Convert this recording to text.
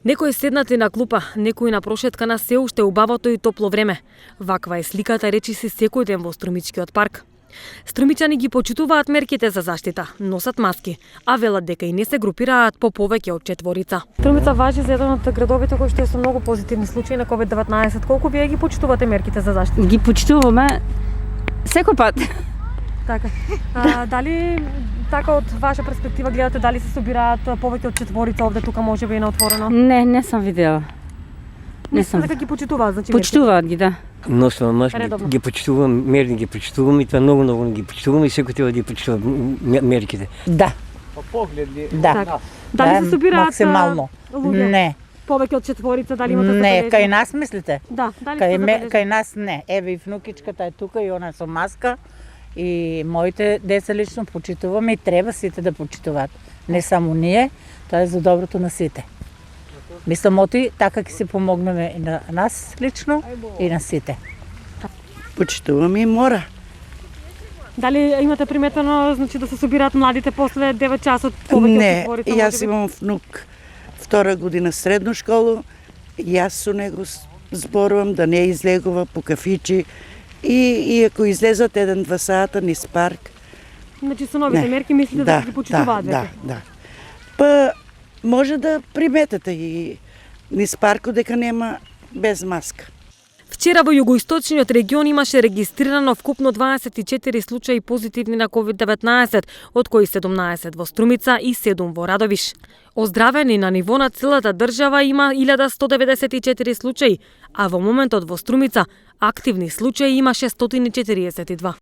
Некои седнати на клупа, некои на прошетка на се уште убавото и топло време. Ваква е сликата речиси секој ден во Струмичкиот парк. Струмичани ги почитуваат мерките за заштита, носат маски, а велат дека и не се групираат по повеќе од четворица. Струмица важи за еден од градовите кои што е со многу позитивни случаи на COVID-19. Колку вие ги почитувате мерките за заштита? Ги почитуваме секој пат. Така. Дали така од ваша перспектива гледате дали се собираат повеќе од четворица овде тука можеби и на отворено? Не сум видела. Не сум. Дека ги почитуваат, значи. Почитуваат ги, да. Носам маски, Редовно. ги почитувам, мерни ги почитувам и тоа многу ги почитувам и секој треба да ги почитува мерките. Да. По погледи. Да. Така. Дали се собираат максимално? луѓе? Не. Повеќе од четворица, дали имате Не, забележено? кај нас мислите? Да, дали Кај, сте ме, забележени? кај нас не. Еве и внукичката е тука и она со маска. И моите деца лично почитуваме и треба сите да почитуваат. Не само ние, тоа е за доброто на сите. Мислам, оти така ќе се помогнеме и на нас лично и на сите. Почитуваме и мора. Дали имате приметено, значи да се собираат младите после 9 часот повеќе од Не, четворица? јас можеби? имам внук втора година средно школу и јас со него зборувам да не излегува по кафичи и ако излезат 1-2 сата низ парк. Значи со новите Не. мерки мислите да ги почитуваат да, веќе? да. Па може да приметете и низ паркот дека нема без маска. Вчера во југоисточниот регион имаше регистрирано вкупно 24 случаи позитивни на COVID-19, од кои 17 во Струмица и 7 во Радовиш. Оздравени на ниво на целата држава има 1194 случаи, а во моментот во Струмица активни случаи има 642.